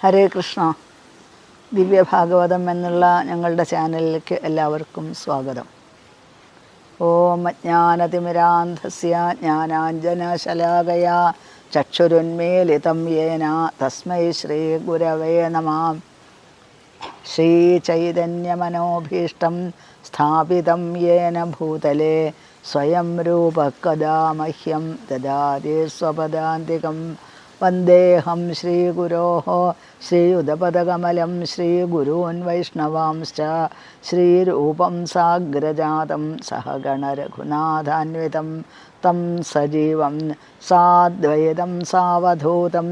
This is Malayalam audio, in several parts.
ഹരേ കൃഷ്ണ. ദിവ്യഭാഗവതം എന്നുള്ള ഞങ്ങളുടെ ചാനലിലേക്ക് എല്ലാവർക്കും സ്വാഗതം. ഓം അജ്ഞാനതിമിരാന്ധസ്യ ജ്ഞാനാഞ്ജനശലാകയാ ചക്ഷുരുന്മീലിതം യേന തസ്മൈ ശ്രീ ഗുരവേ നമഃ. ശ്രീചൈതന്യമനോഭീഷ്ടം സ്ഥാപിതം യേന ഭൂതലേ സ്വയം രൂപഃ കദാ മഹ്യം ദദാതി സ്വപദാന്തികം. വന്ദേഹം ശ്രീഗുരോः ശ്രീയുതപദകമലം ശ്രീഗുരൂन् വൈഷ്ണവാംശ്ച ശ്രീരൂപം സാഗ്രജാതം സഹഗണരഘുനാഥാന്വിതം തം സജീവം സാദ്വൈതം സാവധൂതം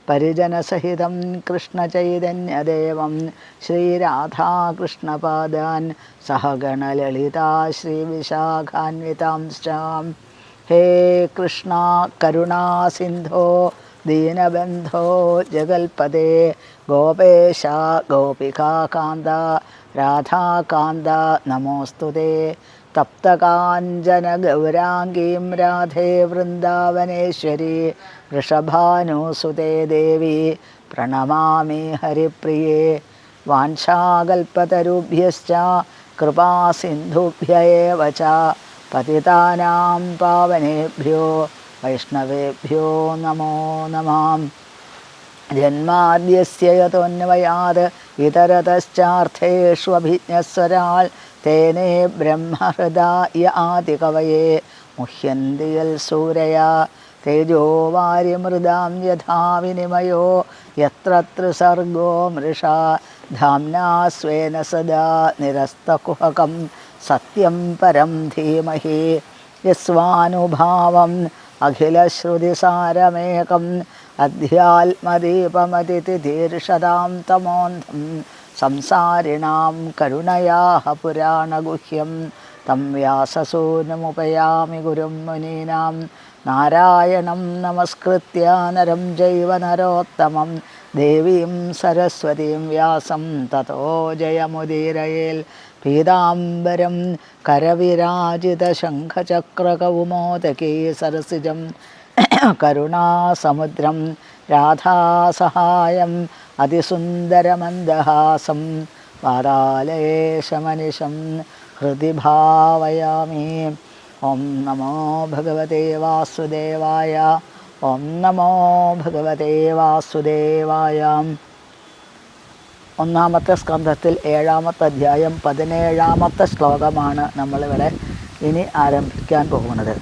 പരിജനസഹിതം കൃഷ്ണചൈതന്യദേവം ശ്രീരാധാകൃഷ്ണപാദാൻ സഹഗണലളിതാ ശ്രീവിശാഖാന്വിതാംശ്ച. ഹേ കൃഷ്ണ കരുണാസിന്ധോ ദീനബന്ധോ ജഗൽപദേ ഗോപേശ ഗോപികാകാന്ത രാധാകാന്ത നമോസ്തുതേ. തപ്തകാഞ്ചന ഗൗരാംഗീം രാധേ വൃന്ദാവനേശ്വരി വൃഷഭാനുസുതേ ദേവി പ്രണമാമി ഹരിപ്രിയേ. വാഞ്ചാകൽപതരുഭ്യശ്ച കൃപാസിന്ധുഭ്യ ഏവ ച പതിതാനാം പാവനേഭ്യോ വൈഷ്ണവേഭ്യോ നമോ നമഃ. ജന്മാദ്യസ്യ യതോന്വയാത് ഇതരതശ്ചാർത്ഥേഷ്വഭിജ്ഞസ്വരാൾ തേനേ ബ്രഹ്മഹൃദായ ആദികവയേ മുഹ്യന്തി യൽ സൂരയാ. തേജോ വാരിമൃദാം യഥാ വിനിമയോ യത്ര ത്രിസർഗോ മൃഷാ ധാംനാ സ്വേന സദാ നിരസ്തകുഹകം സത്യം പരം ധീമഹി. യസ്വാനുഭാവം അഖിലശ്രുതിസാരമേകം അധ്യാത്മദീപമതിഥിതീർഷതാം തമോന്ധം സംസാരിണാം കരുണയാഃ പുരാണഗുഹ്യം തം വ്യാസസൂനുമുപയാമി ഗുരും മുനീനാം. നാരായണം നമസ്കൃത്യ നരം ചൈവ നരോത്തമം ദേവീം സരസ്വതീം വ്യാസം തതോ ജയമുദീരയേൽ. പീതാംബരം കരവിരാജിതശംഖചക്രകൗമോദകീ സരസിജം കരുണാസമുദ്രം രാധാസഹായം അതിസുന്ദരമന്ദഹാസം വാരാലേശമനിശം ഹൃദി ഭാവയാമി. ഓം നമോ ഭഗവതേ വാസുദേവായ. ഓം നമോ ഭഗവതേ വാസുദേവായ. ഒന്നാമത്തെ സ്കന്ധത്തിൽ 7-ാമത്തെ അധ്യായം 17-ാമത്തെ ശ്ലോകമാണ് നമ്മളിവിടെ ഇനി ആരംഭിക്കാൻ പോകുന്നത്.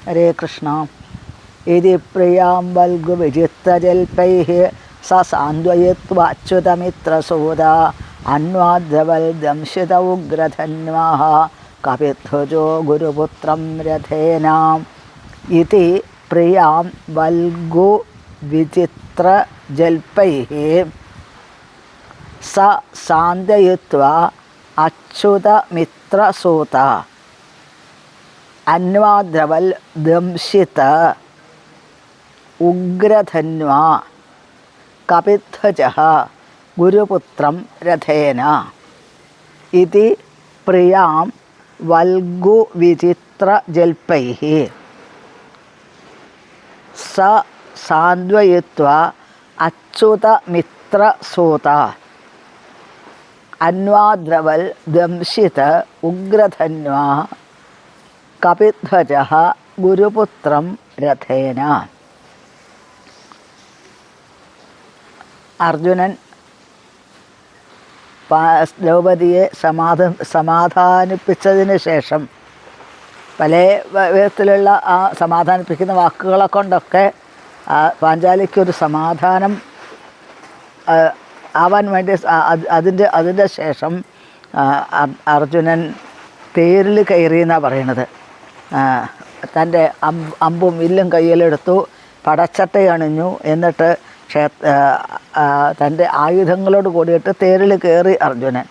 ഹരേ കൃഷ്ണ. ഇതി പ്രിയാം വൽഗു വിചിത്രജൽപൈഃ സ സാന്ത്വയിത്വാച്യുതമിത്രസൂത അന്വാദ്രവൽ ദംശിത ഉഗ്രധന്വാഃ കപിധ്വജോ ഗുരുപുത്രം രഥേന. ഇതി പ്രിയാം വൽഗു വിചിത്രജൽപൈഃ സ സാന്ത്വയിത്വാ അച്യുതമിത്രസൂത അന്വാദ്രവൽ ദംശിത ഉഗ്രധന്വാ കപിധ്വജഃ ഗുരുപുത്രം രഥേന. ഇതി പ്രിയാം വൽഗു വിചിത്രജൽപൈഃ സ സാന്ത്വയിത്വാ അച്യുതമിത്രസൂത അന്വാദ്രവൽ ദംശിത ഉഗ്രധന്വാ കപിധ്വജഃ ഗുരുപുത്രം രഥേന. അർജുനൻ ദ്രൗപദിയെ സമാധാനിപ്പിച്ചതിന് ശേഷം പല വിധത്തിലുള്ള ആ സമാധാനിപ്പിക്കുന്ന വാക്കുകളെ കൊണ്ടൊക്കെ പാഞ്ചാലിക്കൊരു സമാധാനം ആവാൻ വേണ്ടി അതിൻ്റെ ശേഷം അർജുനൻ തേരിൽ കയറിയെന്നാണ് പറയണത്. തൻ്റെ അമ്പും വില്ലും കയ്യിലെടുത്തു, പടച്ചട്ടയണിഞ്ഞു, എന്നിട്ട് തൻ്റെ ആയുധങ്ങളോട് കൂടിയിട്ട് തേരിൽ കയറി അർജുനൻ.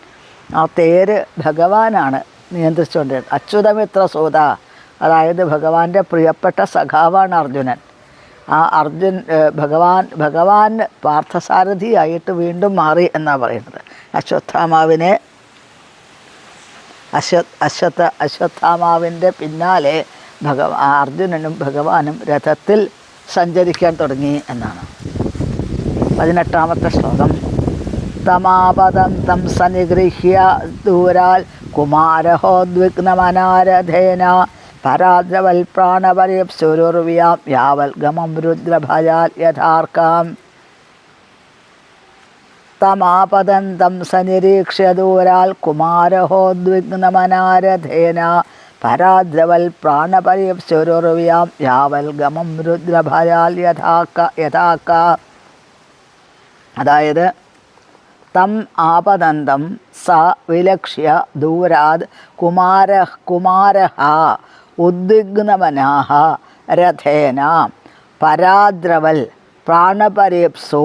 ആ തേര് ഭഗവാനാണ് നിയന്ത്രിച്ചുകൊണ്ടിരുന്നത്. അച്യുതമിത്രസൂത, അതായത് ഭഗവാന്റെ പ്രിയപ്പെട്ട സഖാവാണ് അർജുനൻ. ആ ഭഗവാൻ പാർത്ഥസാരഥിയായിട്ട് വീണ്ടും മാറി എന്നാണ് പറയുന്നത്. അശ്വത്ഥാമാവിനെ അശ്വത്ഥാമാവിൻ്റെ പിന്നാലെ അർജുനനും ഭഗവാനും രഥത്തിൽ സഞ്ചരിക്കാൻ തുടങ്ങി എന്നാണ്. 18ാമത്തെ ശ്ലോകം. തമാപദം തം സനിഗൃഹ്യ ദൂരാൽ കുമാരഹോദ്വിഗ്നമനാരഥേന പരാദ്രവൽ പ്രാണപരിപ്സുരുർവ്യാം യാവൽ ഗമം രുദ്രഭയാൽ യഥാർക്കാം. തമാപദന്തം സനിരീക്ഷ്യ ദൂരാൽ കുമാരഹോദ്വിഗ്നമനാരഥേന പരാദ്രവൽ പ്രാണപരിപ്സുരുർവ്യാം യാവൽ ഗമം രുദ്രഭയാൽ യഥാക്ക. അതായത് തം ആപദന്തം സ വിലക്ഷ്യ ദൂരാത് കുമാരഃ ഉദ്വിഗ്നമനാഃ രഥേന പരാദ്രവൽ പ്രാണപരീപ്സു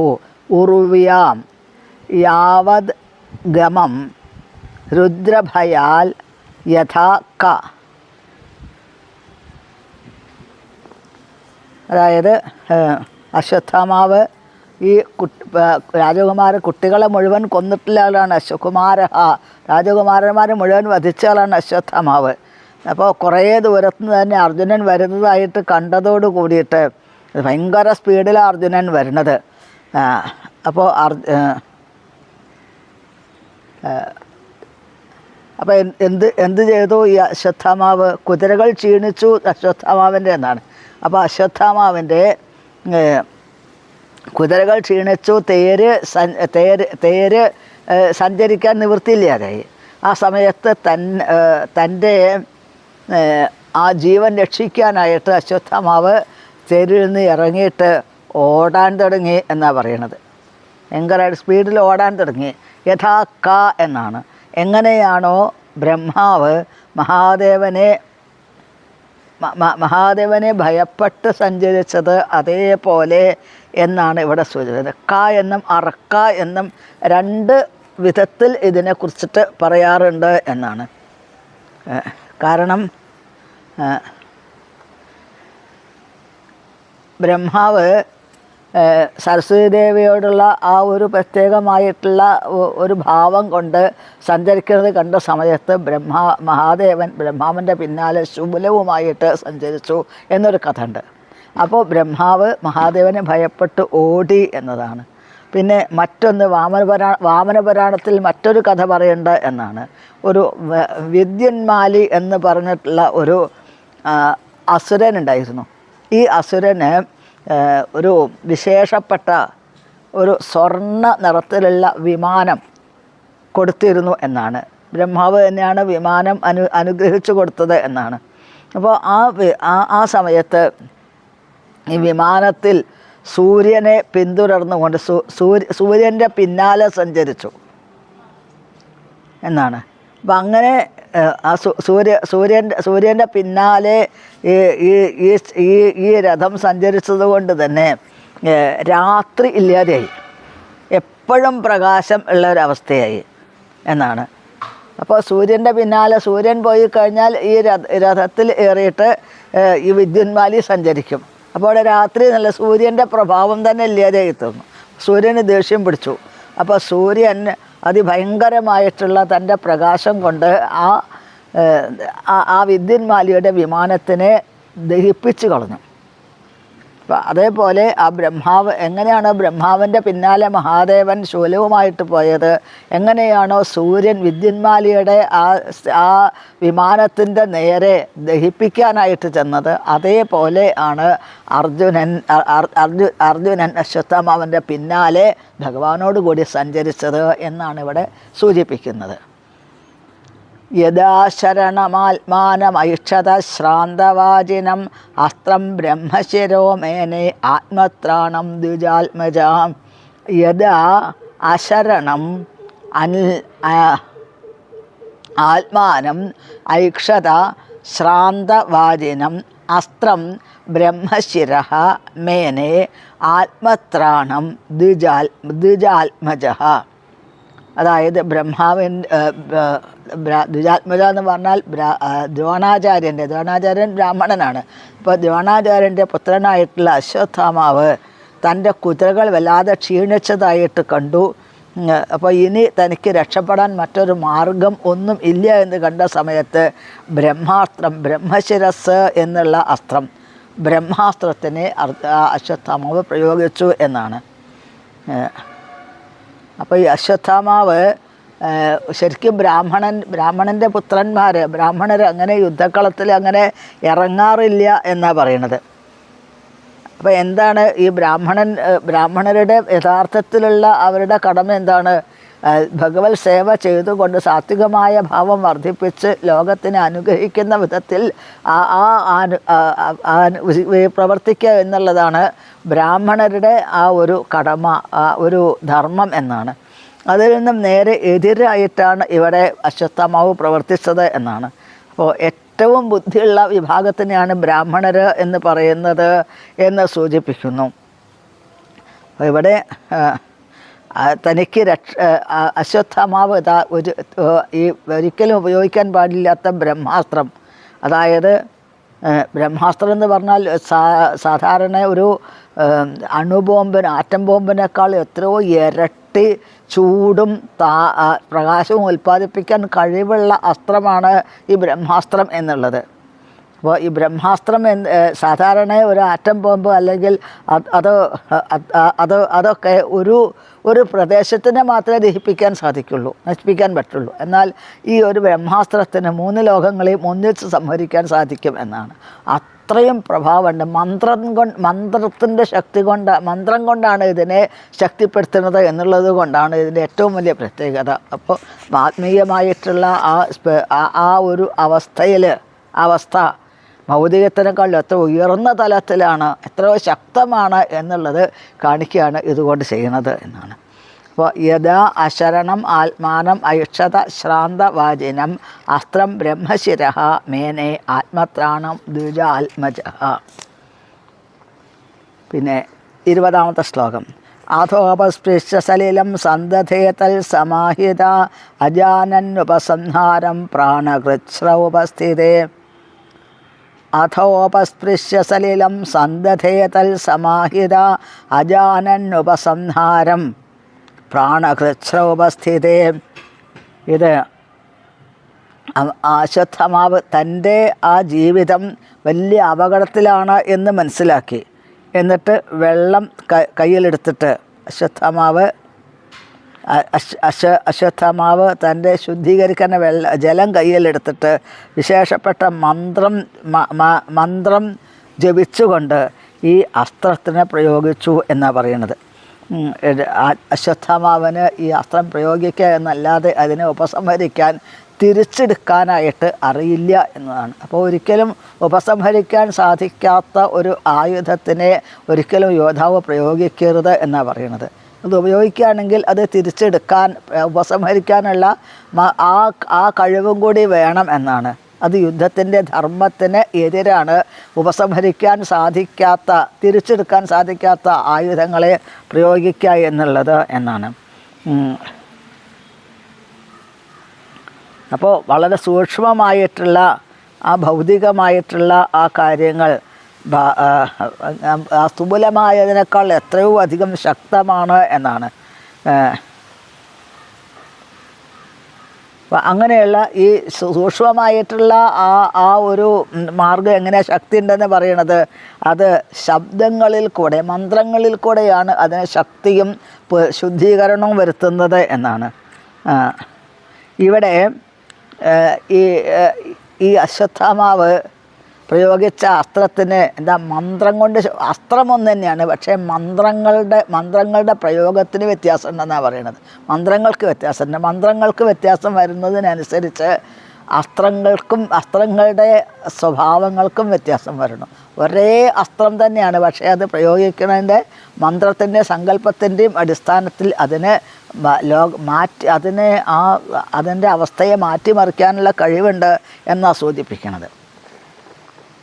ഉർവ്യാം യാവത് ഗമം രുദ്രഭയാൽ യഥാ ക. അതായത് അശ്വത്ഥാമാവ് ഈ കുട്ടികളെ മുഴുവൻ കൊന്നിട്ടുള്ള ആളാണ് രാജകുമാരന്മാരെ മുഴുവൻ വധിച്ച ആളാണ് അശ്വത്ഥാമാവ്. അപ്പോൾ കുറേ ദൂരത്ത് നിന്ന് തന്നെ അർജുനൻ വരുന്നതായിട്ട് കണ്ടതോട് കൂടിയിട്ട് ഭയങ്കര സ്പീഡിലാണ് അർജുനൻ വരുന്നത്. അപ്പോൾ എന്ത് ചെയ്തു ഈ അശ്വത്ഥാമാവ്? കുതിരകൾ ക്ഷീണിച്ചു അശ്വത്ഥാമാവിൻ്റെ എന്നാണ്. അപ്പോൾ അശ്വത്ഥാമാവിൻ്റെ കുതിരകൾ ക്ഷീണിച്ചു, തേര് സഞ്ചരിക്കാൻ നിവൃത്തിയില്ലാതായി. ആ സമയത്ത് തൻ്റെ ആ ജീവൻ രക്ഷിക്കാനായിട്ട് അശ്വത്ഥാമാവ് തേരിൽ നിന്ന് ഇറങ്ങിയിട്ട് ഓടാൻ തുടങ്ങി എന്നാണ് പറയണത്. ഭയങ്കരമായിട്ട് സ്പീഡിൽ ഓടാൻ തുടങ്ങി. യഥാ ക എന്നാണ്. എങ്ങനെയാണോ ബ്രഹ്മാവ് മഹാദേവനെ ഭയപ്പെട്ട് സഞ്ചരിച്ചത് അതേപോലെ എന്നാണ് ഇവിടെ സൂചിപ്പിച്ചത്. ക എന്നും അറക്ക എന്നും രണ്ട് വിധത്തിൽ ഇതിനെക്കുറിച്ചിട്ട് പറയാറുണ്ട് എന്നാണ്. കാരണം ബ്രഹ്മാവ് സരസ്വതി ദേവിയോടുള്ള ആ ഒരു പ്രത്യേകമായിട്ടുള്ള ഒരു ഭാവം കൊണ്ട് സഞ്ചരിക്കുന്നത് കണ്ട സമയത്ത് മഹാദേവൻ ബ്രഹ്മാവിൻ്റെ പിന്നാലെ ശൂലവുമായിട്ട് സഞ്ചരിച്ചു എന്നൊരു കഥ ഉണ്ട്. അപ്പോൾ ബ്രഹ്മാവ് മഹാദേവനെ ഭയപ്പെട്ട് ഓടി എന്നതാണ്. പിന്നെ മറ്റൊന്ന് വാമനപുരാണത്തിൽ മറ്റൊരു കഥ പറയേണ്ട എന്നാണ്. ഒരു വിദ്യുന്മാലി എന്ന് പറഞ്ഞിട്ടുള്ള ഒരു അസുരനുണ്ടായിരുന്നു. ഈ അസുരന് ഒരു വിശേഷപ്പെട്ട ഒരു സ്വർണ്ണ നിറത്തിലുള്ള വിമാനം കൊടുത്തിരുന്നു എന്നാണ്. ബ്രഹ്മാവ് തന്നെയാണ് വിമാനം അനുഗ്രഹിച്ചു കൊടുത്തത് എന്നാണ്. അപ്പോൾ ആ സമയത്ത് ഈ വിമാനത്തിൽ സൂര്യനെ പിന്തുടർന്നുകൊണ്ട് സൂര്യൻ്റെ പിന്നാലെ സഞ്ചരിച്ചു എന്നാണ്. അപ്പം അങ്ങനെ ആ സൂര്യൻ്റെ പിന്നാലെ ഈ രഥം സഞ്ചരിച്ചത് കൊണ്ട് തന്നെ രാത്രി ഇല്ലാതെയായി, എപ്പോഴും പ്രകാശം ഉള്ള ഒരവസ്ഥയായി എന്നാണ്. അപ്പോൾ സൂര്യൻ്റെ പിന്നാലെ സൂര്യൻ പോയി കഴിഞ്ഞാൽ ഈ രഥത്തിൽ ഏറിയിട്ട് ഈ വിദ്യുന്മാലി സഞ്ചരിക്കും. അപ്പോൾ അവിടെ രാത്രി നല്ല സൂര്യൻ്റെ പ്രഭാവം തന്നെ ഇല്ലാതെയായി തീർന്നു. സൂര്യന് ദേഷ്യം പിടിച്ചു. അപ്പോൾ സൂര്യൻ അതിഭയങ്കരമായിട്ടുള്ള തൻ്റെ പ്രകാശം കൊണ്ട് ആ വിദ്യുന്മാലിയുടെ വിമാനത്തിനെ ദഹിപ്പിച്ച് കളഞ്ഞു. അപ്പം അതേപോലെ ആ ബ്രഹ്മാവ് എങ്ങനെയാണോ ബ്രഹ്മാവിൻ്റെ പിന്നാലെ മഹാദേവൻ ശൂലവുമായിട്ട് പോയത്, എങ്ങനെയാണോ സൂര്യൻ വിദ്യുന്മാലിയുടെ ആ വിമാനത്തിൻ്റെ നേരെ ദഹിപ്പിക്കാനായിട്ട് ചെന്നത്, അതേപോലെ ആണ് അർജുനൻ അശ്വത്ഥാമാവൻ്റെ പിന്നാലെ ഭഗവാനോട് കൂടി സഞ്ചരിച്ചത് എന്നാണ് ഇവിടെ സൂചിപ്പിക്കുന്നത്. യഥാ ശരണമാത്മാനമൈക്ഷത ശ്രാന്തവാചിനം അസ്ത്രം ബ്രഹ്മശിരോ മേനെ ആത്മത്രാണം ദ്വിജാത്മജാം. യഥാ അശരണം ആത്മാനം ഐക്ഷത ശ്രാന്തവാചിനം അസ്ത്രം ബ്രഹ്മശിരഃ മേനെ ആത്മത്രാണം ദ്വിജാത്മജഃ. അതായത് ദ്വിജാത്മജ എന്ന് പറഞ്ഞാൽ ദ്രോണാചാര്യൻ ബ്രാഹ്മണനാണ്. ഇപ്പോൾ ദ്രോണാചാര്യൻ്റെ പുത്രനായിട്ടുള്ള അശ്വത്ഥാമാവ് തൻ്റെ കുതിരകൾ വല്ലാതെ ക്ഷീണിച്ചതായിട്ട് കണ്ടു. അപ്പോൾ ഇനി തനിക്ക് രക്ഷപ്പെടാൻ മറ്റൊരു മാർഗം ഒന്നും ഇല്ല എന്ന് കണ്ട സമയത്ത് ബ്രഹ്മാസ്ത്രം, ബ്രഹ്മശിരസ് എന്നുള്ള അസ്ത്രം, ബ്രഹ്മാസ്ത്രത്തിനെ അശ്വത്ഥാമാവ് പ്രയോഗിച്ചു എന്നാണ്. അപ്പോൾ ഈ അശ്വത്ഥാമാവ് ശരിക്കും ബ്രാഹ്മണൻ്റെ ബ്രാഹ്മണർ അങ്ങനെ യുദ്ധക്കളത്തിൽ അങ്ങനെ ഇറങ്ങാറില്ല എന്നാണ് പറയണത്. അപ്പോൾ എന്താണ് ഈ ബ്രാഹ്മണരുടെ യഥാർത്ഥത്തിലുള്ള അവരുടെ കടമ എന്താണ്? ഭഗവത് സേവ ചെയ്തുകൊണ്ട് സാത്വികമായ ഭാവം വർദ്ധിപ്പിച്ച് ലോകത്തിനെ അനുഗ്രഹിക്കുന്ന വിധത്തിൽ പ്രവർത്തിക്കുക എന്നുള്ളതാണ് ബ്രാഹ്മണരുടെ ആ ഒരു കടമ, ഒരു ധർമ്മം എന്നാണ്. അതിൽ നിന്നും നേരെ എതിരായിട്ടാണ് ഇവിടെ അശ്വത്ഥാമാവ് പ്രവർത്തിച്ചത് എന്നാണ്. അപ്പോൾ ഏറ്റവും ബുദ്ധിയുള്ള വിഭാഗത്തിനെയാണ് ബ്രാഹ്മണർ എന്ന് പറയുന്നത് എന്ന് സൂചിപ്പിക്കുന്നു. അപ്പോൾ ഇവിടെ തനിക്ക് അശ്വത്ഥാമാവ് ഈ ഒരിക്കലും ഉപയോഗിക്കാൻ പാടില്ലാത്ത ബ്രഹ്മാസ്ത്രം, അതായത് ബ്രഹ്മാസ്ത്രം എന്ന് പറഞ്ഞാൽ സാധാരണ ഒരു ആറ്റം ബോംബിനേക്കാൾ എത്രയോ ഇരട്ടി ചൂടും പ്രകാശവും ഉൽപ്പാദിപ്പിക്കാൻ കഴിവുള്ള അസ്ത്രമാണ് ഈ ബ്രഹ്മാസ്ത്രം എന്നുള്ളത്. അപ്പോൾ ഈ ബ്രഹ്മാസ്ത്രം സാധാരണ ഒരു ആറ്റം ബോംബ് അല്ലെങ്കിൽ അതൊക്കെ ഒരു പ്രദേശത്തിനെ മാത്രമേ ദഹിപ്പിക്കാൻ സാധിക്കുള്ളൂ, നശിപ്പിക്കാൻ പറ്റുള്ളൂ. എന്നാൽ ഈ ഒരു ബ്രഹ്മാസ്ത്രത്തിന് 3 ലോകങ്ങളെയും ഒന്നിച്ച് സംഹരിക്കാൻ സാധിക്കും എന്നാണ്. അത്രയും പ്രഭാവമുണ്ട്. മന്ത്രത്തിൻ്റെ ശക്തി മന്ത്രം കൊണ്ടാണ് ഇതിനെ ശക്തിപ്പെടുത്തുന്നത് എന്നുള്ളത് കൊണ്ടാണ് ഇതിൻ്റെ ഏറ്റവും വലിയ പ്രത്യേകത. അപ്പോൾ ആത്മീയമായിട്ടുള്ള ആ ഒരു അവസ്ഥ ഭൗതികത്തിനേക്കാൾ എത്ര ഉയർന്ന തലത്തിലാണ്, എത്രയോ ശക്തമാണ് എന്നുള്ളത് കാണിക്കുകയാണ് ഇതുകൊണ്ട് ചെയ്യുന്നത് എന്നാണ്. അപ്പോൾ യഥാ അശരണം ആത്മാനം ഐക്ഷത ശ്രാന്തവാചിനം അസ്ത്രം ബ്രഹ്മശിര മേനെ ആത്മത്രാണം ദ്വിജ ആത്മജ. പിന്നെ 20ാമത്തെ ശ്ലോകം. അഥോപസ്പൃശ്യ സലിലം സന്ദധേതൽ സമാഹിത അജാനന്നുപസംഹാരം പ്രാണകൃച്ഛ്രൗപസ്ഥിതേ. അഥോപസ്പൃശ്യ സലിലം സന്ദധേതൽ സമാഹിത അജാനന്നുപസംഹാരം പ്രാണകൃച്ഛ്രൗപസ്ഥിതേ. ഇത് അശ്വത്ഥാമാവ് തൻ്റെ ആ ജീവിതം വലിയ അപകടത്തിലാണ് എന്ന് മനസ്സിലാക്കി. എന്നിട്ട് വെള്ളം കയ്യിലെടുത്തിട്ട് അശ്വത്ഥാമാവ് തൻ്റെ ശുദ്ധീകരിക്കുന്ന ജലം കയ്യിലെടുത്തിട്ട് വിശേഷപ്പെട്ട മന്ത്രം ജപിച്ചുകൊണ്ട് ഈ അസ്ത്രത്തിനെ പ്രയോഗിച്ചു എന്നാണ് പറയുന്നത്. അശ്വത്ഥാമാവിന് ഈ അസ്ത്രം പ്രയോഗിക്കുക എന്നല്ലാതെ അതിനെ ഉപസംഹരിക്കാൻ തിരിച്ചെടുക്കാനായിട്ട് അറിയില്ല എന്നതാണ്. അപ്പോൾ ഒരിക്കലും ഉപസംഹരിക്കാൻ സാധിക്കാത്ത ഒരു ആയുധത്തിനെ ഒരിക്കലും യോദ്ധാവ് പ്രയോഗിക്കരുത് എന്നാണ് പറയുന്നത്. അത് ഉപയോഗിക്കുകയാണെങ്കിൽ അത് തിരിച്ചെടുക്കാൻ ഉപസംഹരിക്കാനുള്ള ആ കഴിവും കൂടി വേണം എന്നാണ്. അത് യുദ്ധത്തിൻ്റെ ധർമ്മത്തിന് എതിരാണ് ഉപസംഹരിക്കാൻ സാധിക്കാത്ത, തിരിച്ചെടുക്കാൻ സാധിക്കാത്ത ആയുധങ്ങളെ പ്രയോഗിക്കുക എന്നുള്ളത് എന്നാണ്. അപ്പോൾ വളരെ സൂക്ഷ്മമായിട്ടുള്ള ആ ഭൗതികമായിട്ടുള്ള ആ കാര്യങ്ങൾ സ്ഥൂലമായതിനേക്കാൾ എത്രയോ അധികം ശക്തമാണ് എന്നാണ്. അപ്പം അങ്ങനെയുള്ള ഈ സൂക്ഷ്മമായിട്ടുള്ള ആ ഒരു മാർഗം എങ്ങനെ ശക്തി ഉണ്ടെന്ന് പറയണത്, അത് ശബ്ദങ്ങളിൽ കൂടെ, മന്ത്രങ്ങളിൽ കൂടെയാണ് അതിന് ശക്തിയും ശുദ്ധീകരണവും വരുത്തുന്നത് എന്നാണ്. ഇവിടെ ഈ അശ്വത്ഥാമാവ് പ്രയോഗിച്ച അസ്ത്രത്തിന് മന്ത്രം കൊണ്ട്, അസ്ത്രമൊന്നു തന്നെയാണ്, പക്ഷേ മന്ത്രങ്ങളുടെ പ്രയോഗത്തിന് വ്യത്യാസം ഉണ്ടെന്നാണ് പറയുന്നത്. മന്ത്രങ്ങൾക്ക് വ്യത്യാസം വരുന്നതിനനുസരിച്ച് അസ്ത്രങ്ങളുടെ സ്വഭാവങ്ങൾക്കും വ്യത്യാസം വരണം. ഒരേ അസ്ത്രം തന്നെയാണ്, പക്ഷേ അത് പ്രയോഗിക്കുന്നതിൻ്റെ മന്ത്രത്തിൻ്റെ സങ്കല്പത്തിൻ്റെയും അടിസ്ഥാനത്തിൽ അതിൻ്റെ അവസ്ഥയെ മാറ്റിമറിക്കാനുള്ള കഴിവുണ്ട് എന്നാണ് സൂചിപ്പിക്കുന്നത്.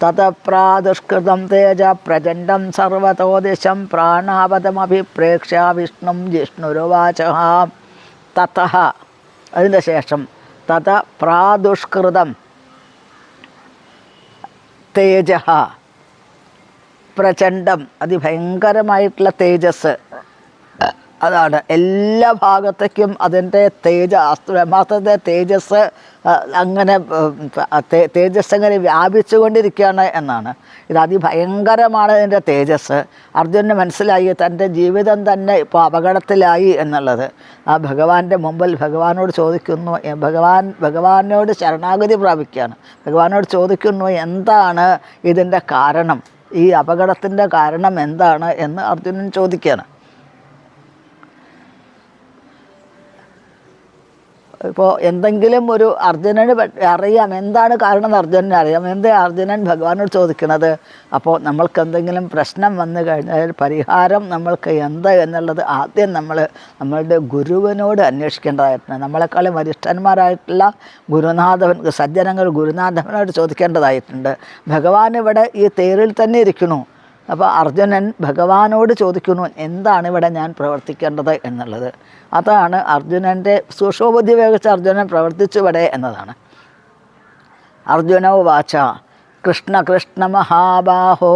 തതപ്രാദുഷ്കൃതം തേജ പ്രചണ്ഡം സർവതോദിശം പ്രാണാപതമഭിപ്രേക്ഷ്യ വിഷ്ണും ജിഷ്ണുരുവാച. തതഃ അതിൻ്റെ ശേഷം തത പ്രാദുഷ്കൃതം തേജ, പ്രചണ്ഡം അതിഭയങ്കരമായിട്ടുള്ള തേജസ്, അതാണ് എല്ലാ ഭാഗത്തേക്കും അതിൻ്റെ ബ്രഹ്മാസ്ത്രത്തിൻ്റെ തേജസ് അങ്ങനെ തേജസ് അങ്ങനെ വ്യാപിച്ചുകൊണ്ടിരിക്കുകയാണ് എന്നാണ്. ഇത് അതിഭയങ്കരമാണ് ഇതിൻ്റെ തേജസ്. അർജുനന് മനസ്സിലായി തൻ്റെ ജീവിതം തന്നെ ഇപ്പോൾ അപകടത്തിലായി എന്നുള്ളത്. ആ ഭഗവാന്റെ മുമ്പിൽ ഭഗവാനോട് ചോദിക്കുന്നു, ഭഗവാനോട് ശരണാഗതി പ്രാപിക്കുകയാണ്. ഭഗവാനോട് ചോദിക്കുന്നു, എന്താണ് ഇതിൻ്റെ കാരണം, ഈ അപകടത്തിൻ്റെ കാരണം എന്താണ് എന്ന് അർജുനൻ ചോദിക്കുകയാണ്. ഇപ്പോൾ എന്തെങ്കിലും ഒരു അർജുനന് അറിയാം എന്താണ് കാരണം എന്ന് അർജുനന് അറിയാം. എന്താ അർജുനൻ ഭഗവാനോട് ചോദിക്കുന്നത്? അപ്പോൾ നമ്മൾക്ക് എന്തെങ്കിലും പ്രശ്നം വന്നു കഴിഞ്ഞാൽ പരിഹാരം നമ്മൾക്ക് എന്താ എന്നുള്ളത് ആദ്യം നമ്മളുടെ ഗുരുവിനോട് അന്വേഷിക്കേണ്ടതായിട്ടുണ്ട്. നമ്മളെക്കാളും വരിഷ്ഠന്മാരായിട്ടുള്ള സജ്ജനങ്ങൾ ഗുരുനാഥനോട് ചോദിക്കേണ്ടതായിട്ടുണ്ട്. ഭഗവാൻ ഇവിടെ ഈ തേരിൽ തന്നെ ഇരിക്കണു. അപ്പോൾ അർജുനൻ ഭഗവാനോട് ചോദിക്കുന്നു, എന്താണ് ഇവിടെ ഞാൻ പ്രവർത്തിക്കേണ്ടത് എന്നുള്ളത്. അതാണ് അർജുനൻ്റെ സൂക്ഷ്മബുദ്ധി ഉപയോഗിച്ച് അർജുനൻ പ്രവർത്തിച്ചുവിടെ എന്നതാണ്. അർജുന ഉവാച കൃഷ്ണ കൃഷ്ണ മഹാബാഹോ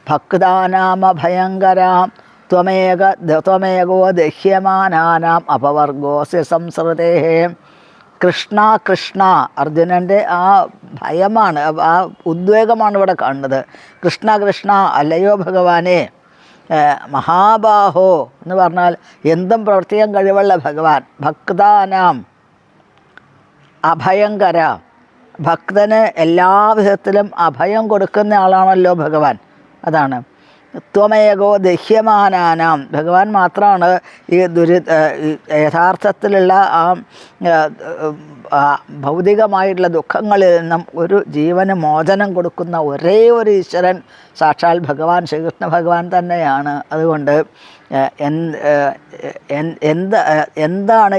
ഭക്താനാമ ഭയങ്കരാം ത്വമേകോ ദഹ്യമാനാനാം അപവർഗോസ്യ സംസൃതേ. കൃഷ്ണ കൃഷ്ണ, അർജുനൻ്റെ ആ ഭയമാണ്, ആ ഉദ്വേഗമാണ് ഇവിടെ കാണുന്നത്. കൃഷ്ണ കൃഷ്ണ, അല്ലയോ ഭഗവാനെ. മഹാബാഹോ എന്ന് പറഞ്ഞാൽ എന്തും പ്രവർത്തിക്കാൻ കഴിവുള്ള ഭഗവാൻ. ഭക്താനാം അഭയങ്കര, ഭക്തന് എല്ലാ വിധത്തിലും അഭയം കൊടുക്കുന്ന ആളാണല്ലോ ഭഗവാൻ. അതാണ് ത്വമേകോ ദഹ്യമാനാനാം, ഭഗവാൻ മാത്രമാണ് ഈ യഥാർത്ഥത്തിലുള്ള ആ ഭൗതികമായിട്ടുള്ള ദുഃഖങ്ങളിൽ നിന്നും ഒരു ജീവന് മോചനം കൊടുക്കുന്ന ഒരേ ഒരു ഈശ്വരൻ സാക്ഷാൽ ഭഗവാൻ ശ്രീകൃഷ്ണ ഭഗവാൻ തന്നെയാണ്. അതുകൊണ്ട് എന്താണ്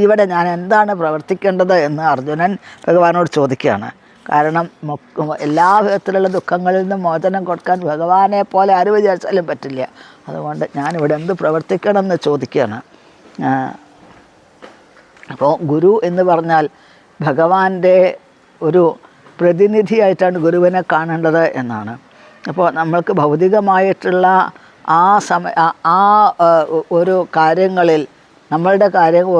ഇവിടെ ഞാൻ എന്താണ് പ്രവർത്തിക്കേണ്ടത് എന്ന് അർജുനൻ ഭഗവാനോട് ചോദിക്കുകയാണ്. കാരണം എല്ലാ വിധത്തിലുള്ള ദുഃഖങ്ങളിൽ നിന്നും മോചനം കൊടുക്കാൻ ഭഗവാനെ പോലെ ആര് വിചാരിച്ചാലും പറ്റില്ല. അതുകൊണ്ട് ഞാനിവിടെ എന്ത് പ്രവർത്തിക്കണം എന്ന് ചോദിക്കുകയാണ്. അപ്പോൾ ഗുരു എന്ന് പറഞ്ഞാൽ ഭഗവാന്റെ ഒരു പ്രതിനിധിയായിട്ടാണ് ഗുരുവിനെ കാണേണ്ടത് എന്നാണ്. അപ്പോൾ നമ്മൾക്ക് ഭൗതികമായിട്ടുള്ള ഒരു കാര്യങ്ങളിൽ നമ്മളുടെ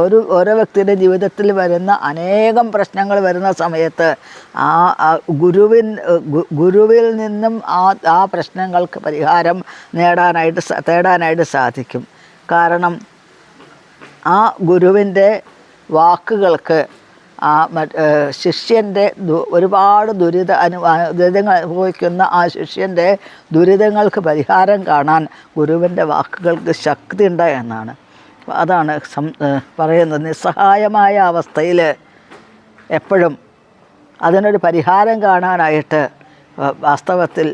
ഓരോ വ്യക്തിയുടെ ജീവിതത്തിൽ വരുന്ന അനേകം പ്രശ്നങ്ങൾ വരുന്ന സമയത്ത് ഗുരുവിൽ നിന്നും ആ പ്രശ്നങ്ങൾക്ക് പരിഹാരം തേടാനായിട്ട് സാധിക്കും. കാരണം ആ ഗുരുവിൻ്റെ വാക്കുകൾക്ക് ശിഷ്യൻ്റെ ഒരുപാട് ദുരിതങ്ങൾ അനുഭവിക്കുന്ന ആ ശിഷ്യൻ്റെ ദുരിതങ്ങൾക്ക് പരിഹാരം കാണാൻ ഗുരുവിൻ്റെ വാക്കുകൾക്ക് ശക്തിയുണ്ട് എന്നാണ്. അതാണ് പറയുന്നത്. നിസ്സഹായമായ അവസ്ഥയിൽ എപ്പോഴും അതിനൊരു പരിഹാരം കാണാനായിട്ട് വാസ്തവത്തിൽ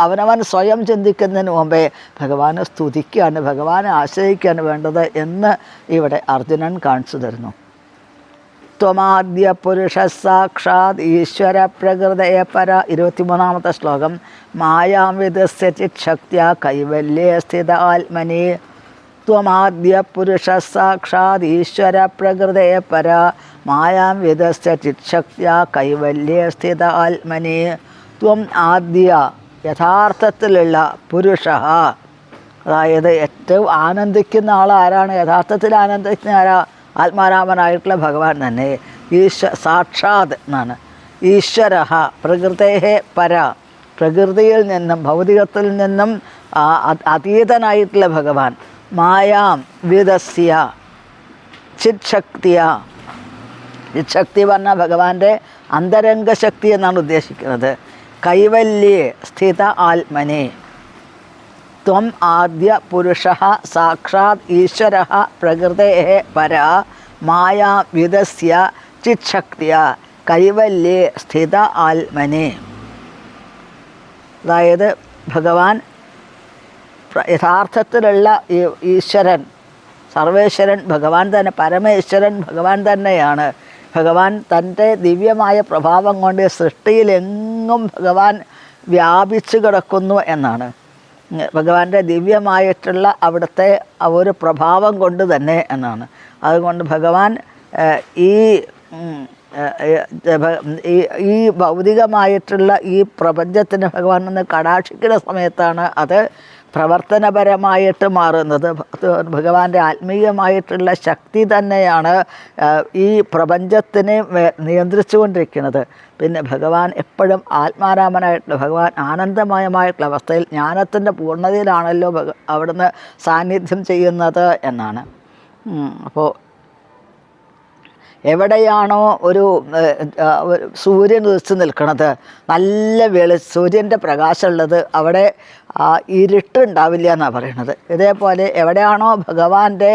അവനവൻ സ്വയം ചിന്തിക്കുന്നതിന് മുമ്പേ ഭഗവാനെ സ്തുതിക്കുകയാണ്, ഭഗവാനെ ആശ്രയിക്കുകയാണ് വേണ്ടത് എന്ന് ഇവിടെ അർജുനൻ കാണിച്ചു തരുന്നു. ത്വമാദ്യ പുരുഷ സാക്ഷാത് ഈശ്വര പ്രകൃതയ പര. 23-ാമത്തെ ശ്ലോകം. മായാം വിദസ്യ ചിച്ഛക്ത്യാ കൈവല്യേ സ്ഥിത ആത്മനി. ത്വമാദ്യ പുരുഷ സാക്ഷാത് ഈശ്വര പ്രകൃതയ പര. മായാം വിദസ്യ ചിച്ഛക്ത്യാ കൈവല്യേ സ്ഥിത ആത്മനി. ത്വം ആദ്യ, യഥാർത്ഥത്തിലുള്ള പുരുഷ, അതായത് ഏറ്റവും ആനന്ദിക്കുന്ന ആളാരാണ്? യഥാർത്ഥത്തിൽ ആനന്ദിക്കുന്ന ആരാ? ആത്മാരാമനായിട്ടുള്ള ഭഗവാൻ തന്നെ. സാക്ഷാത് എന്നാണ്. ഈശ്വര പ്രകൃതേ പര, പ്രകൃതിയിൽ നിന്നും ഭൗതികത്തിൽ നിന്നും അതീതനായിട്ടുള്ള ഭഗവാൻ. മായാം വിദസ്യ ചിച്ഛക്തിയ, ചിച്ഛക്തി പറഞ്ഞാൽ ഭഗവാന്റെ അന്തരംഗശക്തി എന്നാണ് ഉദ്ദേശിക്കുന്നത്. കൈവല്യേ സ്ഥിത ആത്മനെ. ത്വം ആദ്യ പുരുഷ സാക്ഷാത് ഈശ്വര പ്രകൃതേ പര. മായാ വിദസ്യ ചിച്ഛക്തിയ കൈവല്യേ സ്ഥിത ആത്മനെ. അതായത് ഭഗവാൻ യഥാർത്ഥത്തിലുള്ള ഈശ്വരൻ, സർവേശ്വരൻ ഭഗവാൻ തന്നെ, പരമേശ്വരൻ ഭഗവാൻ തന്നെയാണ്. ഭഗവാൻ തൻ്റെ ദിവ്യമായ പ്രഭാവം കൊണ്ട് സൃഷ്ടിയിലെങ്ങും ഭഗവാൻ വ്യാപിച്ചു കിടക്കുന്നു എന്നാണ്. ഭഗവാന്റെ ദിവ്യമായിട്ടുള്ള അവിടുത്തെ ഒരു പ്രഭാവം കൊണ്ട് തന്നെ എന്നാണ്. അതുകൊണ്ട് ഭഗവാൻ ഈ ഈ ഈ ഭൗതികമായിട്ടുള്ള ഈ പ്രപഞ്ചത്തിന് ഭഗവാൻ ഒന്ന് കടാക്ഷിക്കുന്ന സമയത്താണ് അത് പ്രവർത്തനപരമായിട്ട് മാറുന്നത്. ഭഗവാന്റെ ആത്മീയമായിട്ടുള്ള ശക്തി തന്നെയാണ് ഈ പ്രപഞ്ചത്തിനെ നിയന്ത്രിച്ചു കൊണ്ടിരിക്കുന്നത്. പിന്നെ ഭഗവാൻ എപ്പോഴും ആത്മാരാമനായിട്ടുള്ള ഭഗവാൻ ആനന്ദമയമായിട്ടുള്ള അവസ്ഥയിൽ ജ്ഞാനത്തിൻ്റെ പൂർണ്ണതയിലാണല്ലോ അവിടുന്ന് സാന്നിധ്യം ചെയ്യുന്നത് എന്നാണ്. അപ്പോൾ എവിടെയാണോ ഒരു സൂര്യൻ ഉദിച്ച് നിൽക്കുന്നത്, നല്ല സൂര്യൻ്റെ പ്രകാശമുള്ളത്, അവിടെ ഇരുട്ടുണ്ടാവില്ല എന്നാണ് പറയുന്നത്. ഇതേപോലെ എവിടെയാണോ ഭഗവാന്റെ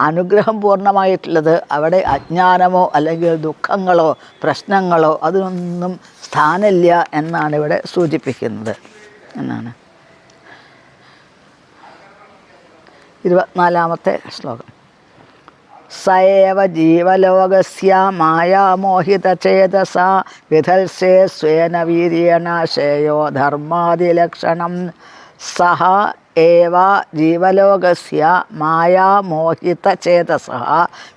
അനുഗ്രഹം പൂർണ്ണമായിട്ടുള്ളത്, അവിടെ അജ്ഞാനമോ അല്ലെങ്കിൽ ദുഃഖങ്ങളോ പ്രശ്നങ്ങളോ അതിനൊന്നും സ്ഥാനമില്ല എന്നാണ് ഇവിടെ സൂചിപ്പിക്കുന്നത് എന്നാണ്. 24-ാമത്തെ ശ്ലോകം. സയേവ ജീവലോകസ്യ മായാമോഹിതചേതസാ വിധൽസേ സ്വേന വീര്യേണ ശ്രേയോ ധർമാദിലക്ഷണം. സഹ ഏവ ജീവലോകസ്യ മായാമോഹിതചേതസഃ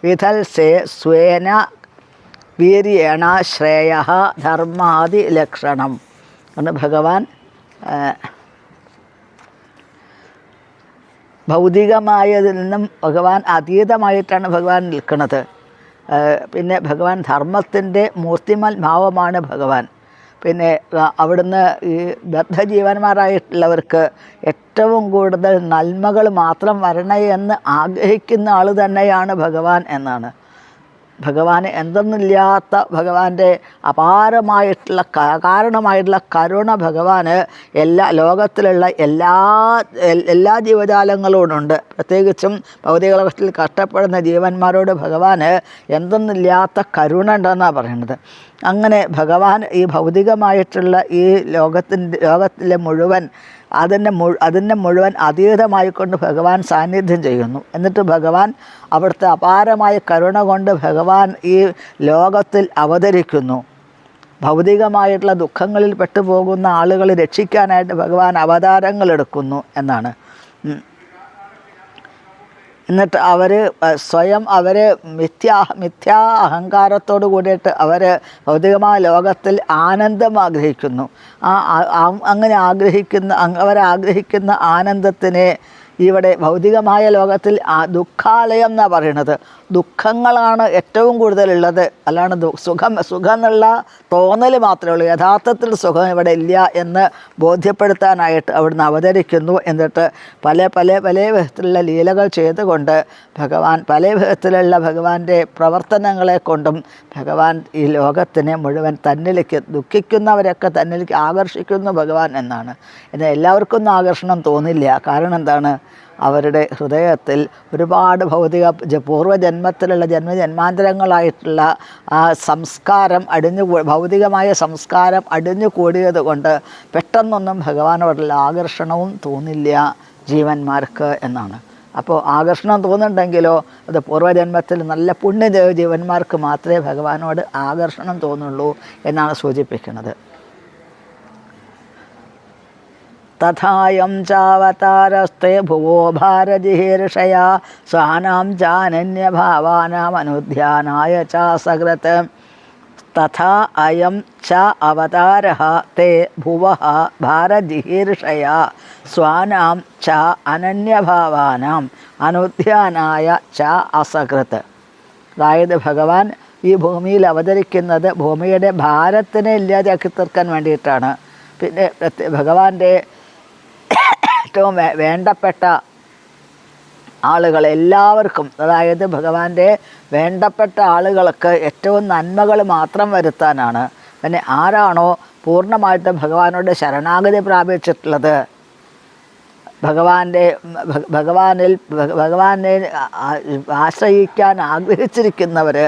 വിധൽസേ സ്വേന വീര്യേണ ശ്രേയ ധർമാദിലക്ഷണം എന്ന് ഭഗവാൻ ഭൗതികമായതിൽ നിന്നും ഭഗവാൻ അതീതമായിട്ടാണ് ഭഗവാൻ നിൽക്കുന്നത്. പിന്നെ ഭഗവാൻ ധർമ്മത്തിൻ്റെ മൂർത്തിമൽ ഭാവമാണ് ഭഗവാൻ. പിന്നെ അവിടുന്ന് ഈ ബദ്ധജീവന്മാരായിട്ടുള്ളവർക്ക് ഏറ്റവും കൂടുതൽ നന്മകൾ മാത്രം വരണേ എന്ന് ആഗ്രഹിക്കുന്ന ആൾ തന്നെയാണ് ഭഗവാൻ എന്നാണ്. ഭഗവാന് എന്തെന്നില്ലാത്ത ഭഗവാന്റെ അപാരമായിട്ടുള്ള കാരണമായിട്ടുള്ള കരുണ ഭഗവാന് ലോകത്തിലുള്ള എല്ലാ ജീവജാലങ്ങളോടുണ്ട്. പ്രത്യേകിച്ചും ഭൗതിക ലോകത്തിൽ കഷ്ടപ്പെടുന്ന ജീവന്മാരോട് ഭഗവാന് എന്തെന്നില്ലാത്ത കരുണ ഉണ്ടെന്നാണ് പറയുന്നത്. അങ്ങനെ ഭഗവാൻ ഈ ഭൗതികമായിട്ടുള്ള ഈ ലോകത്തിലെ മുഴുവൻ അതിനെ മുഴുവൻ അതീതമായിക്കൊണ്ട് ഭഗവാൻ സാന്നിധ്യം ചെയ്യുന്നു. എന്നിട്ട് ഭഗവാൻ അവിടുത്തെ അപാരമായ കരുണ കൊണ്ട് ഭഗവാൻ ഈ ലോകത്തിൽ അവതരിക്കുന്നു. ഭൗതികമായിട്ടുള്ള ദുഃഖങ്ങളിൽ പെട്ടുപോകുന്ന ആളുകളെ രക്ഷിക്കാനായിട്ട് ഭഗവാൻ അവതാരങ്ങൾ എടുക്കുന്നു എന്നാണ്. എന്നിട്ട് അവർ സ്വയം മിഥ്യാ അഹങ്കാരത്തോട് കൂടിയിട്ട് അവർ ഭൗതികമായ ലോകത്തിൽ ആനന്ദം ആഗ്രഹിക്കുന്നു. അങ്ങനെ അവരാഗ്രഹിക്കുന്ന ആനന്ദത്തിനെ ഇവിടെ ഭൗതികമായ ലോകത്തിൽ ദുഃഖാലയം എന്നാണ് പറയുന്നത്. ദുഃഖങ്ങളാണ് ഏറ്റവും കൂടുതലുള്ളത്. അല്ലാണ്ട് സുഖം എന്നുള്ള തോന്നൽ മാത്രമേ ഉള്ളൂ. യഥാർത്ഥത്തിൽ സുഖം ഇവിടെ ഇല്ല എന്ന് ബോധ്യപ്പെടുത്താനായിട്ട് അവിടുന്ന് അവതരിക്കുന്നു. എന്നിട്ട് പല വിധത്തിലുള്ള ലീലകൾ ചെയ്തുകൊണ്ട് ഭഗവാൻ പല വിധത്തിലുള്ള ഭഗവാന്റെ പ്രവർത്തനങ്ങളെ കൊണ്ടും ഭഗവാൻ ഈ ലോകത്തിനെ മുഴുവൻ തന്നിലേക്ക് ദുഃഖിക്കുന്നവരൊക്കെ തന്നിലേക്ക് ആകർഷിക്കുന്നു ഭഗവാൻ എന്നാണ്. എന്നാൽ എല്ലാവർക്കും ഒന്നും ആകർഷണം തോന്നില്ല. കാരണം എന്താണ്? അവരുടെ ഹൃദയത്തിൽ ഒരുപാട് പൂർവ്വജന്മത്തിലുള്ള ജന്മാന്തരങ്ങളായിട്ടുള്ള ആ സംസ്കാരം ഭൗതികമായ സംസ്കാരം അടിഞ്ഞു കൂടിയത് കൊണ്ട് പെട്ടെന്നൊന്നും ഭഗവാനോടുള്ള ആകർഷണവും തോന്നില്ല ജീവന്മാർക്ക് എന്നാണ്. അപ്പോൾ ആകർഷണം തോന്നുന്നുണ്ടെങ്കിലോ അത് പൂർവ്വജന്മത്തിൽ നല്ല പുണ്യ ജീവന്മാർക്ക് മാത്രമേ ഭഗവാനോട് ആകർഷണം തോന്നുള്ളൂ എന്നാണ് സൂചിപ്പിക്കുന്നത്. തഥായം ചാവതാരസ്തേ ഭുവോ ഭാരജിഹീർഷയാ സ്വാനാം ചാനന്യഭാവാനാം അനുധ്യാനായ ചാസകൃത്. തഥാ അയം ച അവതാരഃ തേ ഭുവഃ ഭാരജിഹീർഷയാ സ്വാനാം ച അനന്യഭാവാനാം അനുധ്യാനായ ച അസകൃത്. അതായത് ഭഗവാൻ ഈ ഭൂമിയിൽ അവതരിക്കുന്നത് ഭൂമിയുടെ ഭാരത്തിനെ ഇല്ലാതാക്കി തീർക്കാൻ വേണ്ടിയിട്ടാണ്. പിന്നെ ഭഗവാന്റെ ഏറ്റവും വേണ്ടപ്പെട്ട ആളുകൾ എല്ലാവർക്കും, അതായത് ഭഗവാന്റെ വേണ്ടപ്പെട്ട ആളുകൾക്ക് ഏറ്റവും നന്മകൾ മാത്രം വരുത്താനാണ്. പിന്നെ ആരാണോ പൂർണ്ണമായിട്ട് ഭഗവാനോട് ശരണാഗതി പ്രാപിച്ചിട്ടുള്ളത്, ഭഗവാനെ ആശ്രയിക്കാൻ ആഗ്രഹിച്ചിരിക്കുന്നവർ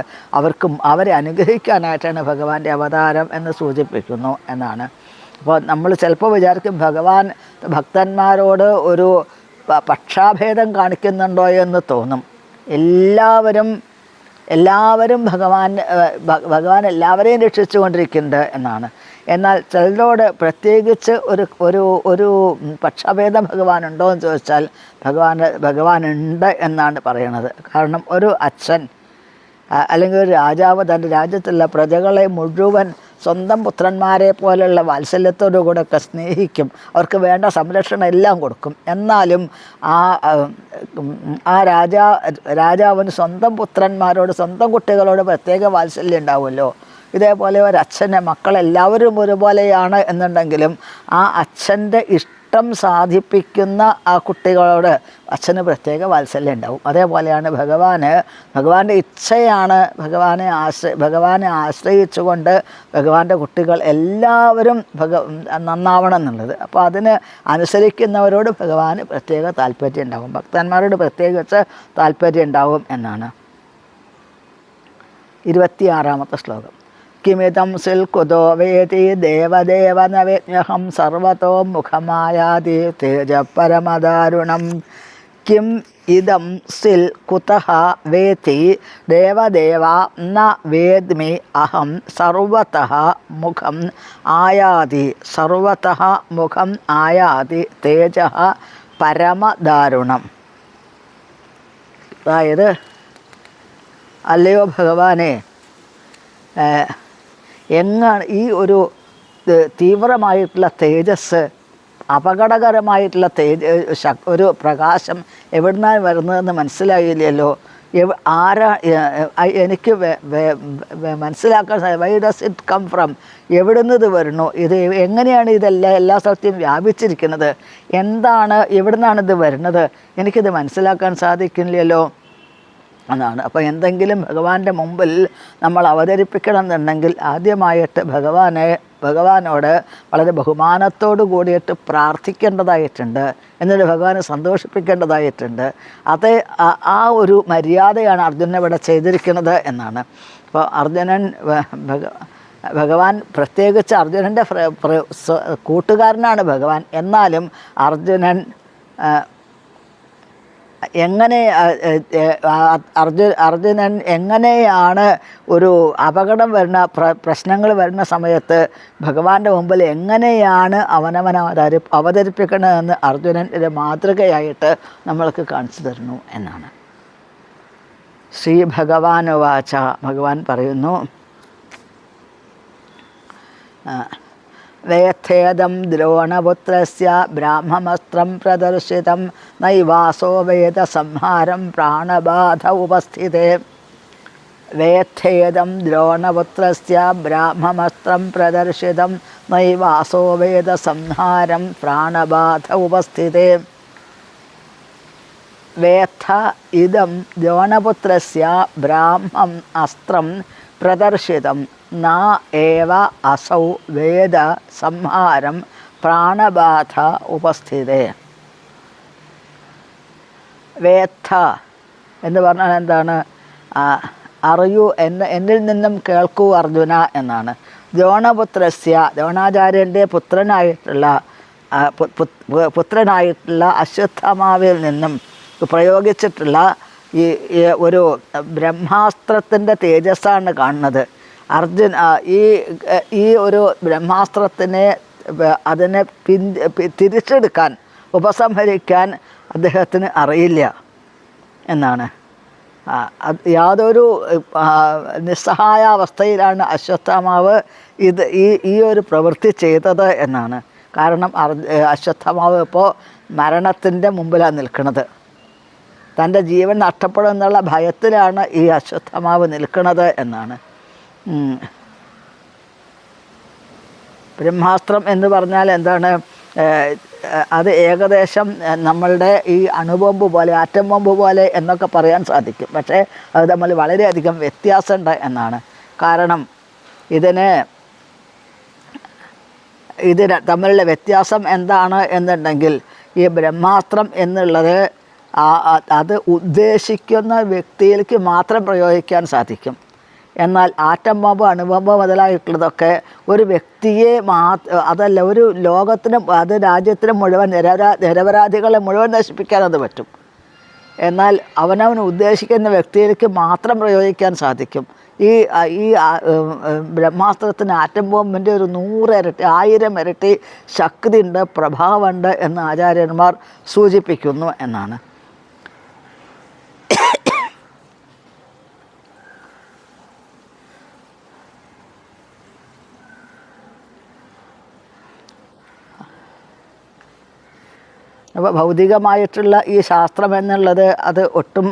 അവരെ അനുഗ്രഹിക്കാനായിട്ടാണ് ഭഗവാന്റെ അവതാരം എന്ന് സൂചിപ്പിക്കുന്നു എന്നാണ്. അപ്പോൾ നമ്മൾ ചിലപ്പോൾ വിചാരിക്കും ഭഗവാൻ ഭക്തന്മാരോട് ഒരു പക്ഷാഭേദം കാണിക്കുന്നുണ്ടോ എന്ന് തോന്നും. എല്ലാവരും ഭഗവാൻ എല്ലാവരെയും രക്ഷിച്ചു കൊണ്ടിരിക്കുന്നുണ്ട് എന്നാണ്. എന്നാൽ ചിലരോട് പ്രത്യേകിച്ച് ഒരു പക്ഷഭേദം ഭഗവാനുണ്ടോ എന്ന് ചോദിച്ചാൽ ഭഗവാനുണ്ട് എന്നാണ് പറയണത്. കാരണം ഒരു അച്ഛൻ അല്ലെങ്കിൽ ഒരു രാജാവ് തൻ്റെ രാജ്യത്തുള്ള പ്രജകളെ മുഴുവൻ സ്വന്തം പുത്രന്മാരെ പോലെയുള്ള വാത്സല്യത്തോടു കൂടെയൊക്കെ സ്നേഹിക്കും, അവർക്ക് വേണ്ട സംരക്ഷണം എല്ലാം കൊടുക്കും. എന്നാലും ആ രാജാവിന് സ്വന്തം പുത്രന്മാരോട്, സ്വന്തം കുട്ടികളോട് പ്രത്യേക വാത്സല്യം ഉണ്ടാവുമല്ലോ. ഇതേപോലെ ഒരച്ഛൻ്റെ മക്കളെല്ലാവരും ഒരുപോലെയാണ് എന്നുണ്ടെങ്കിലും ആ അച്ഛൻ്റെ ഇഷ്ടം സാധിപ്പിക്കുന്ന ആ കുട്ടികളോട് അച്ഛന് പ്രത്യേക വാത്സല്യം ഉണ്ടാവും. അതേപോലെയാണ് ഭഗവാന്റെ ഇച്ഛയാണ് ഭഗവാനെ ആശ്രയിച്ചുകൊണ്ട് ഭഗവാന്റെ കുട്ടികൾ എല്ലാവരും നന്നാവണം എന്നുള്ളത്. അപ്പോൾ അതിന് അനുസരിക്കുന്നവരോട് ഭഗവാന് പ്രത്യേക താല്പര്യം ഉണ്ടാവും, ഭക്തന്മാരോട് പ്രത്യേകിച്ച് താല്പര്യം ഉണ്ടാവും എന്നാണ്. 26-ാമത്തെ ശ്ലോകം. കിമിതം സിൽകുതോ വേതി ദേവദേവ നവേജ്ഞഹം സർവതോ മുഖമായാതി തേജ പരമദാരുണം. കിം ഇദം സിൽ കുതഃ വേതി ദേവദേവ ന വേദ്മി അഹം സർവതഃ മുഖം ആയാതി സർവതഃ മുഖം ആയാതി തേജ പരമദാരുണം. അതായത്, അല്ലയോ ഭഗവാനെ, എങ്ങാണ് ഈ ഒരു തീവ്രമായിട്ടുള്ള തേജസ്, അപകടകരമായിട്ടുള്ള ഒരു പ്രകാശം എവിടുന്നാണ് വരുന്നതെന്ന് മനസ്സിലായില്ലല്ലോ. എനിക്ക് മനസ്സിലാക്കാൻ why does it come from, എവിടുന്ന് ഇത് വരുന്നു, ഇത് എങ്ങനെയാണ് എല്ലാ സ്ഥലത്തും വ്യാപിച്ചിരിക്കുന്നത്, എന്താണ്, എവിടുന്നാണിത് വരുന്നത്, എനിക്കിത് മനസ്സിലാക്കാൻ സാധിക്കില്ലല്ലോ എന്നാണ്. അപ്പോൾ എന്തെങ്കിലും ഭഗവാന്റെ മുമ്പിൽ നമ്മൾ അവതരിപ്പിക്കണം എന്നുണ്ടെങ്കിൽ ആദ്യമായിട്ട് ഭഗവാനോട് വളരെ ബഹുമാനത്തോടു കൂടിയിട്ട് പ്രാർത്ഥിക്കേണ്ടതായിട്ടുണ്ട്, എന്നിട്ട് ഭഗവാനെ സന്തോഷിപ്പിക്കേണ്ടതായിട്ടുണ്ട്. അത് ആ ഒരു മര്യാദയാണ് അർജുനൻ ഇവിടെ ചെയ്തിരിക്കുന്നത് എന്നാണ്. അപ്പോൾ ഭഗവാൻ പ്രത്യേകിച്ച് അർജുനൻ്റെ കൂട്ടുകാരനാണ് ഭഗവാൻ. എന്നാലും അർജുനൻ അർജുനൻ എങ്ങനെയാണ് ഒരു അപകടം വരുന്ന പ്രശ്നങ്ങൾ വരുന്ന സമയത്ത് ഭഗവാന്റെ മുമ്പിൽ എങ്ങനെയാണ് അവതരിപ്പിക്കണമെന്ന് അർജുനൻ ഒരു മാതൃകയായിട്ട് നമ്മൾക്ക് കാണിച്ചു തരുന്നു എന്നാണ്. ശ്രീ ഭഗവാനുവാച, ഭഗവാൻ പറയുന്നു, വേത്തേദം ദ്രോണപുത്രസ്യ ബ്രാഹ്മമസ്ത്രം പ്രദർശിതം നൈവാസോ വേദ സംഹാരം പ്രാണബാധ ഉപസ്ഥിതേ. വേത്തേദം ദ്രോണപുത്രസ്യ ബ്രാഹ്മമസ്ത്രം പ്രദർശിതം നൈവാസോ വേദ സംഹാരം പ്രാണബാധ ഉപസ്ഥിതേ. വേത്ത ഇദം ദ്രോണപുത്രസ്യ ബ്രാഹ്മം അസ്ത്രം പ്രദർശിതം ന ഏവ അസൗ വേദ സംഹാരം പ്രാണബാധ ഉപസ്ഥിതേ. വേത്ത എന്ന് പറഞ്ഞാൽ എന്താണ്? അറിയൂ, എന്നിൽ നിന്നും കേൾക്കൂ അർജുന എന്നാണ്. ദ്രോണപുത്രസ്യ, ദ്രോണാചാര്യൻ്റെ പുത്രനായിട്ടുള്ള അശ്വത്ഥമാവിൽ നിന്നും പ്രയോഗിച്ചിട്ടുള്ള ഈ ഒരു ബ്രഹ്മാസ്ത്രത്തിൻ്റെ തേജസ്സാണ് കാണുന്നത്. ഈ ഒരു ബ്രഹ്മാസ്ത്രത്തിനെ അതിനെ തിരിച്ചെടുക്കാൻ, ഉപസംഹരിക്കാൻ അദ്ദേഹത്തിന് അറിയില്ല എന്നാണ്. യാതൊരു നിസ്സഹായാവസ്ഥയിലാണ് അശ്വത്ഥമാവ് ഈ ഒരു പ്രവൃത്തി ചെയ്തത് എന്നാണ്. കാരണം അശ്വത്ഥമാവ് ഇപ്പോൾ മരണത്തിൻ്റെ മുമ്പിലാണ് നിൽക്കുന്നത്. തൻ്റെ ജീവൻ നഷ്ടപ്പെടും എന്നുള്ള ഭയത്തിലാണ് ഈ അശ്വത്ഥമാവ് നിൽക്കുന്നത് എന്നാണ്. ബ്രഹ്മാസ്ത്രം എന്ന് പറഞ്ഞാൽ എന്താണ്? അത് ഏകദേശം നമ്മളുടെ ഈ അണുബോംബ് പോലെ, ആറ്റം ബോംബ് പോലെ എന്നൊക്കെ പറയാൻ സാധിക്കും. പക്ഷേ അത് തമ്മിൽ വളരെയധികം വ്യത്യാസമുണ്ട് എന്നാണ്. കാരണം ഇതിന് തമ്മിലുള്ള വ്യത്യാസം എന്താണ് എന്നുണ്ടെങ്കിൽ, ഈ ബ്രഹ്മാസ്ത്രം എന്നുള്ളത് അത് ഉദ്ദേശിക്കുന്ന വ്യക്തിയിലേക്ക് മാത്രം പ്രയോഗിക്കാൻ സാധിക്കും. എന്നാൽ ആറ്റം ബോംബ്, അണുബോംബ് മുതലായിട്ടുള്ളതൊക്കെ ഒരു വ്യക്തിയെ അതല്ല, ഒരു ലോകത്തിനും അത് രാജ്യത്തിനും മുഴുവൻ നിരപരാധികളെ മുഴുവൻ നശിപ്പിക്കാനത് പറ്റും. എന്നാൽ അവനവൻ ഉദ്ദേശിക്കുന്ന വ്യക്തിയിലേക്ക് മാത്രം പ്രയോഗിക്കാൻ സാധിക്കും. ഈ ബ്രഹ്മാസ്ത്രത്തിന് ആറ്റം ബോംബിൻ്റെ ഒരു 100 ഇരട്ടി 1000 ഇരട്ടി ശക്തിയുണ്ട്, പ്രഭാവമുണ്ട് എന്ന് ആചാര്യന്മാർ സൂചിപ്പിക്കുന്നു എന്നാണ്. അപ്പോൾ ഭൗതികമായിട്ടുള്ള ഈ ശാസ്ത്രം എന്നുള്ളത് അത് ഒട്ടും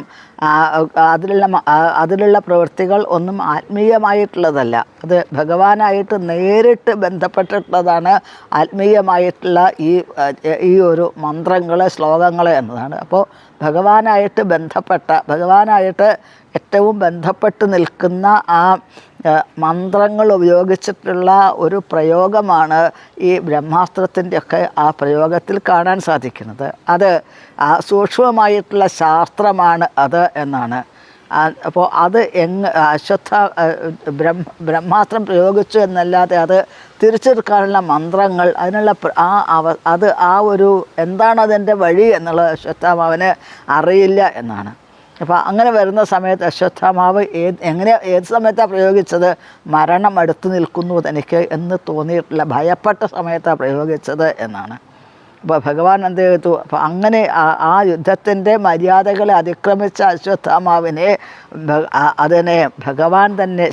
അതിലുള്ള പ്രവൃത്തികൾ ഒന്നും ആത്മീയമായിട്ടുള്ളതല്ല. അത് ഭഗവാനായിട്ട് നേരിട്ട് ബന്ധപ്പെട്ടിട്ടുള്ളതാണ് ആത്മീയമായിട്ടുള്ള ഈ ഒരു മന്ത്രങ്ങൾ, ശ്ലോകങ്ങൾ എന്നതാണ്. അപ്പോൾ ഭഗവാനായിട്ട് ഏറ്റവും ബന്ധപ്പെട്ട് നിൽക്കുന്ന ആ മന്ത്രങ്ങൾ ഉപയോഗിച്ചിട്ടുള്ള ഒരു പ്രയോഗമാണ് ഈ ബ്രഹ്മാസ്ത്രത്തിൻ്റെയൊക്കെ ആ പ്രയോഗത്തിൽ കാണാൻ സാധിക്കുന്നത്. അത് സൂക്ഷ്മമായിട്ടുള്ള ശാസ്ത്രമാണ് അത് എന്നാണ്. അപ്പോൾ അത് ബ്രഹ്മാസ്ത്രം പ്രയോഗിച്ചു എന്നല്ലാതെ അത് തിരിച്ചെടുക്കാനുള്ള മന്ത്രങ്ങൾ, അതിനുള്ള എന്താണ് അതിൻ്റെ വഴി എന്നുള്ളത് അശ്വത്ഥാമാവിന് അറിയില്ല എന്നാണ്. അപ്പോൾ അങ്ങനെ വരുന്ന സമയത്ത് അശ്വത്ഥാമാവ് ഏത് സമയത്താണ് പ്രയോഗിച്ചത്? മരണം അടുത്ത് നിൽക്കുന്നു തനിക്ക് എന്ന് തോന്നിയിട്ടില്ല, ഭയപ്പെട്ട സമയത്താണ് പ്രയോഗിച്ചത് എന്നാണ്. അപ്പോൾ ഭഗവാൻ എന്ത് ചെയ്തു? അപ്പോൾ അങ്ങനെ ആ യുദ്ധത്തിൻ്റെ മര്യാദകളെ അതിക്രമിച്ച അശ്വത്ഥാമാവിനെ അതിനെ ഭഗവാൻ തന്നെ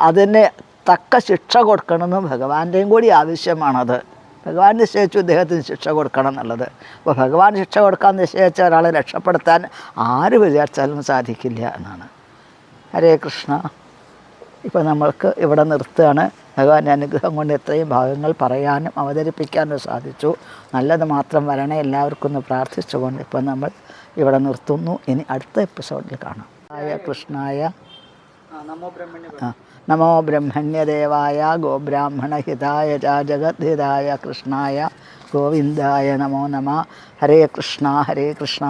അതിന് തക്ക ശിക്ഷ കൊടുക്കണമെന്നും ഭഗവാന്റെയും കൂടി ആവശ്യമാണത്. ഭഗവാൻ നിശ്ചയിച്ചു ഇദ്ദേഹത്തിന് ശിക്ഷ കൊടുക്കണം എന്നുള്ളത്. അപ്പോൾ ഭഗവാൻ ശിക്ഷ കൊടുക്കാൻ നിശ്ചയിച്ച ഒരാളെ രക്ഷപ്പെടുത്താൻ ആര് വിചാരിച്ചാലും സാധിക്കില്ല എന്നാണ്. ഹരേ കൃഷ്ണ. ഇപ്പോൾ നമ്മൾക്ക് ഇവിടെ നിർത്തുകയാണ്. ഭഗവാന്റെ അനുഗ്രഹം കൊണ്ട് ഇത്രയും ഭാഗങ്ങൾ പറയാനും അവതരിപ്പിക്കാനും സാധിച്ചു. നല്ലത് മാത്രം വരണേ എല്ലാവർക്കും ഒന്ന് പ്രാർത്ഥിച്ചുകൊണ്ട് ഇപ്പോൾ നമ്മൾ ഇവിടെ നിർത്തുന്നു. ഇനി അടുത്ത എപ്പിസോഡിൽ കാണാം. കൃഷ്ണായ നമോ ബ്രഹ്മണ്യദേവായ ഗോബ്രാഹ്മണഹിതായ ജഗദ്ഹിതായ കൃഷ്ണായ ഗോവിന്ദായ നമോ നമഃ. ഹരേ കൃഷ്ണ കൃഷ്ണ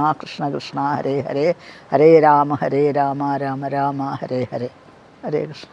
കൃഷ്ണ ഹരേ ഹരേ, ഹരേ രാമ രാമ രാമ ഹരേ ഹരേ. ഹരേ കൃഷ്ണ.